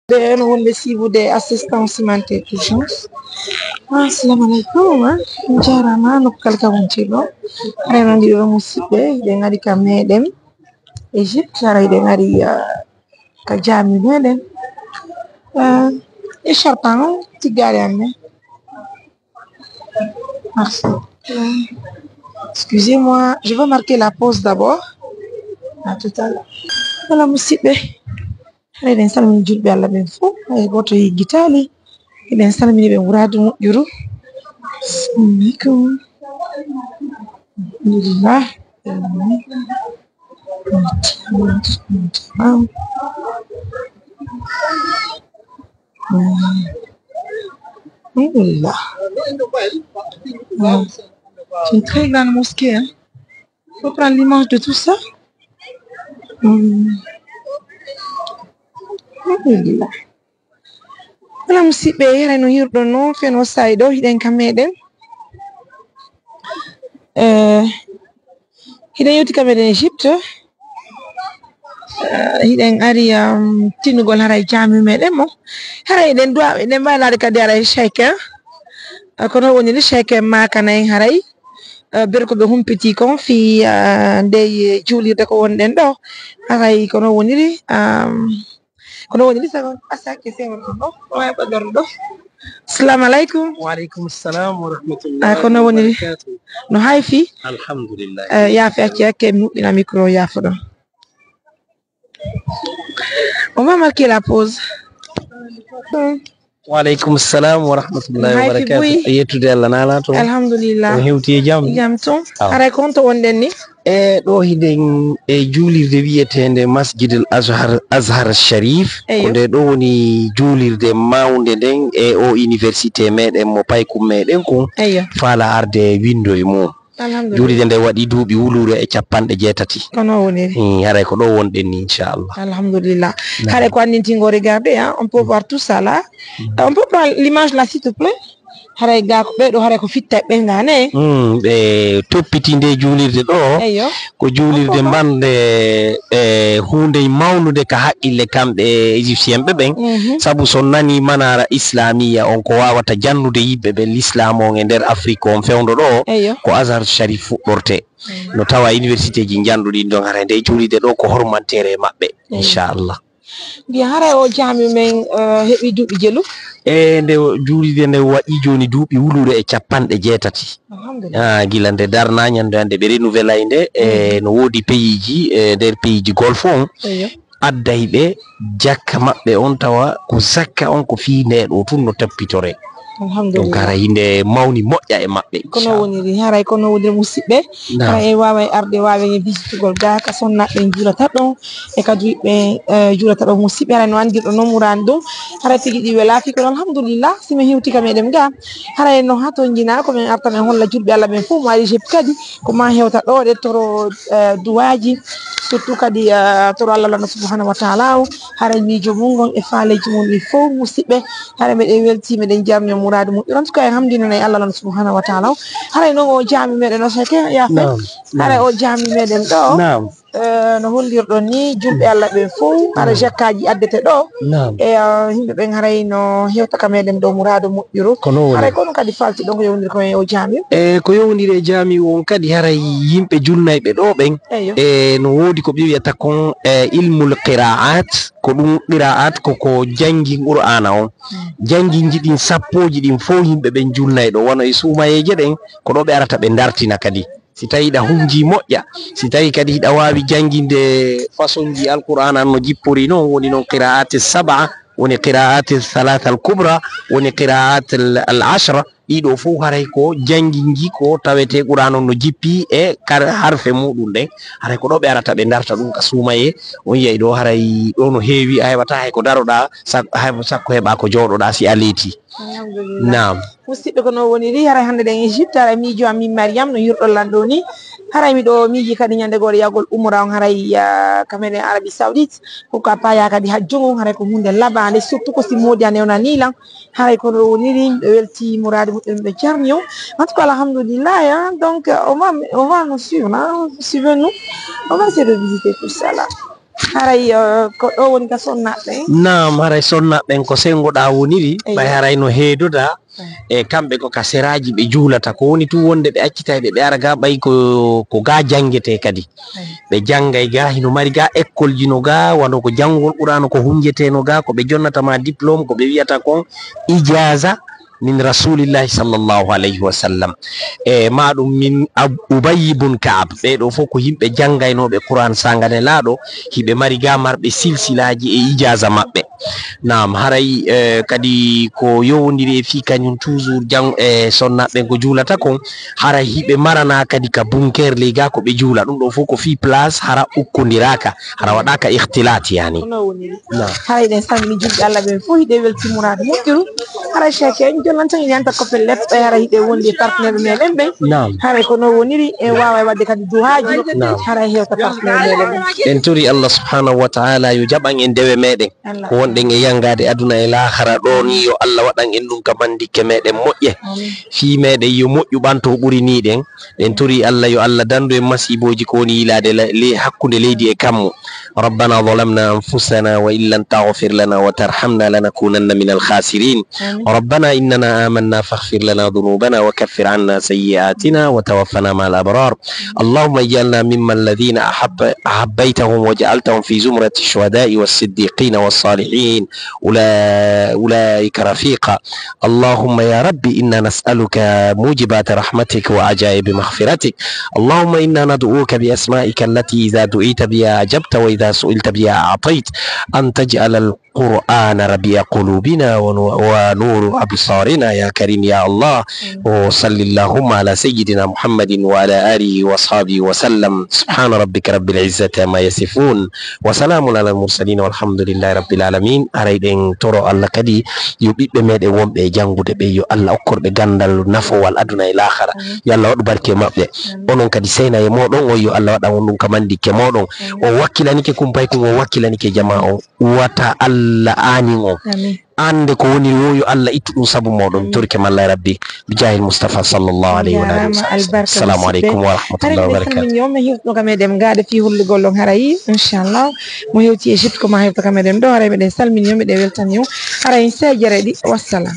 Ben wonde sibude assistance humanitaire d'urgence. Assalamu alaikum. Jarama nokkal ka wontino. Renandi do musidɓe ɓe ngari ka meɗen Egypte ara ɓe ngari ka jami meɗen. Et Charpan tigare amen. Merci. Excusez-moi, je vais marquer la pause d'abord. À tout à l'heure. Voilà musidɓe. Eɗen salmini julɓe Allah ɓen fof hay goto yiggitali eɗen salmini ɓe wuradu moƴƴuru. Assalamualeykum. Alhamdulillah. Alhamdulillah. C'est une très grande mosquée. Hein. Il faut prendre l'image de tout ça. Alhamdulillah. Wala musidɓe yara no hirɗon noon feno sa'i ɗo hiɗen ka meɗen hiɗen yetti ka meɗen Égypte hiɗen ari tinnugol haray jami meɗen mo haray eɗen duwa eɗen mbawi laade kadi haray cheyque kono woni ni cheyque makana en haray bir ko ɓe humpiti kon fi nde juulirde ko wonɗen ɗo haray kono woniri sagon asake sewon ɗo way ɓador ɗo. Assalamu alaikum. Wa alaikum assalam wa rahmatullahi kono woni wa barakatuh. No hayfi Alhamdulillah. yaafi acci hakke mi huɓɓina micro yaafo ɗon. On va marquer la pause. Wa alaikum assalam wa rahmatullahi wa barakatuh. Yettude Allah nala to. Alhamdulillah. Hewti e jam. Jam ton. Aray konto wonɗen ni. ɗo hiɗen juulirde wiyetende Masjidul Azhar Sharif ko nde ɗo woni juulirde mawnde nden o université meɗen mo paykum meɗen ko faala arde windo e mum. Juulirde nde waɗi duuɓi wulure e 80 kono woniri haray ko ɗo wonɗen ni inchallah. Alhamdulillah. Haray ko andintingo regarder on peut voir tout ça là. On peut prendre l'image là s'il te plaît. Haray ga ko ɓeɗo haray ko fitta ɓe ngane ɓe toppiti nde juulirde ɗo ko juulirde bande hunde mawnude ka haqqille kamɓe égyptien ɓe ɓen sabu so nani manara islamiya on ko wawata jannude yimɓe ɓe l'islam on e nder Afrique on fewdo ɗo ko Azhar Sharif fuɗɗorte no tawa université ji janduɗi ɗon haray nde juulirde ɗo ko hormantere maɓɓe inchallah. Bien haray o jami men heɓi duuɓi jelu nde juulirde nde waɗi joni duuɓi wulure e 80 gila nde darna ñande hande ɓe renouvela nde no woodi pays ji nder pays ji golfe on adday ɓe jakka maɓɓe on tawa ko zakka on ko fi nde ɗo tun no tappitore. Donc haray hinde mawni moƴƴa e maɓɓe kono woniri haray kono woniri musidɓe haray waway arde wawen visitugol ga ka sonnaɓe juulata ɗon e kadi ɓe juulata ɗon musidɓe haray no andirɗo noon murani ɗum haray tigi ɗi welaki kono alhamdulillah simi hewti ka meɗen ga haray no ha to jina komin arta men holla julɓe Allah ɓen fof mo ari Égypte kadi ko ma hewta ɗo ɗe toro duwaji surtout kadi toro Allah subhanahu wa ta'ala haray miijo mum gon e faaleji mum ɗi fof musidɓe haray meɗen welti meɗen jarni muradu moƴƴu en tout cas alhamdulillah Allah subhanahu wa ta'ala haray noon o jami meɗen o sake yafe haray o jami meɗen ɗo no hollirɗon ni julɓe Allah ɓen fof haray jakkaji addete ɗo e yimɓe ɓen haray no hewtaka meɗen ɗo muradu moƴƴuru haray kono kadi falti ɗon ko yowdiri ko o jami ko yowdiri e jami on kadi haray yimɓe julnayɓe ɗo ɓen no woodi ko ɓe wiyata kon ilmul qira'at ko ɗum qira'at koko jangi qur'ana on janginji ɗin sappoji ɗin fof yimɓe ɓen julnayɗo wono e sumayeje ɗen ko ɗo ɓe arata ɓe dartina kadi si tawi ɗa hunji moƴƴa si tawi kadi hiɗa wawi janginde façon ji alqur'ana no jippori noon woni noon qira'at sab'a woni qira'at thalatha al kubra woni qira'at al ashra ɗiɗo fof haray ko janginji ko tawete qur'an on no jippi e harfe muɗum ɗen haray ko ɗo ɓe arata ɓe darta ɗum ka sumaye on yiyay ɗo haray ɗo no heewi a heɓata hay ko daroɗa sakko heɓa ko jooɗoɗa si a leeti. Naam musidɓe ko no woniri haray hande ɗen Égypte haray miijo am min Mariam no yurɗollan ɗo ni haray miɗo miiji kadi ñande goɗo yagol umra on haray kameɗen Arabie Saoudite pourquoi pas ya kadi hajjugo haray ko hunde labande surtout ko si moodi a newna nilan haray ko no woniri ɓe welti muradu muɗum ɓe jarni o en tout cas alhamdulillah donc on va nous suivre suivez nous on va essayer de visiter tout ça là. haray ko ɗo woni ka sonnaɓe. Naam, haray sonnaɓen ko sengoɗa woniri ɓay haray no heedoda e kamɓe ko ka seraji ɓe juulata ko woni tu wonde ɓe accitayɓe ɓe ara ga ɓay ko ga jangete kadi ɓe jangay ga hino mari ga école ji no ga wano ko jangol ɓurano ko hunjeteno ga ko ɓe jonnatama diplôme ko ɓe wiyata kon ijaza min rasulillahi sallallahu alayhi wa sallam e maɗum min Ubay ibn Ka'ab ɓeɗo fof ko yimɓe jangaynoɓe Qur'an sangane laaɗo hiɓe mari ga marɓe silsilaji e ijaza maɓɓe. Naam, haray kadi ko yowndiri e fi kañum toujours jang e sonnaɓe ko juulata kon haray hiɓe marana kadi ka bunkerle ga ko ɓe juula ɗum ɗo fof ko fi place hara ukkodiraka hara waɗaka ikhtilat yani. haray ɗen salmini julɓe Allah ɓe fof hiɗe weltimurade moƴƴuru haray Cheikh en jonnan tan yanta ko pellet ɓe hara hiɗe wondi partenaire meɗen ɓe haray ko no woniri e wawa wadde kadi duhaji haray hewta partenaire meɗen en turi Allah subhanahu wa ta'ala yo jaɓan en dewe meɗen ko wonɗen e yangade aduna e lahara ɗon yo Allah waɗan en ɗum kam mandikke meɗen moƴƴe fi meɗen yo moƴƴu ɓanto ɓuri ni ɗen en turi Allah yo Allah dandu en masiboji ko woni yilade hakkude leydi e kammu ربنا ظلمنا أنفسنا وإن لم تغفر لنا وترحمنا لنكونن من الخاسرين ربنا إننا آمنا فاغفر لنا ذنوبنا وكفر عنا سيئاتنا وتوفنا مع الأبرار اللهم اجعلنا ممن الذين أحبيتهم وجعلتهم في زمرة الشهداء والصديقين والصالحين أولئك رفيقا اللهم يا ربي إنا نسألك موجبات رحمتك وعجائب مغفرتك اللهم إنا ندعوك بأسمائك التي إذا دعيت بها أجبت وإذا سئلت بها أعطيت أن تجعل القرآن ربيع قلوبنا ونور أبصارنا يا كريم يا الله وصل اللهم على سيدنا محمد وعلى آله وصحبه وسلم سبحان ربك رب العزة ما يصفون وسلام على المرسلين والحمد لله رب العالمين أريدين ترى الله كدي يبيب بمد وم بجانغو دبيو الله أكبر بجندل نفو والأدنى الآخرة يا الله أكبر كمابد ونون كدي سينا يمودون ويو الله ونون كمان دي كمودون ووكلاني كمبايكم ووكلاني كجماعة وتا الله آنيو ande ko woni woyo Allah ittu dum sabu modon turke malla rabbi bijahil mustafa sallallahu alaihi wa sallam assalamu alaikum wa rahmatullahi wa barakatuh ñom hewto kam edem gaade fi hullugol on harayi inshallah mo hewti Egypt ko ma hewto kam edem do haray meden salmini ñom de weltan ñu haray sejere di wassalam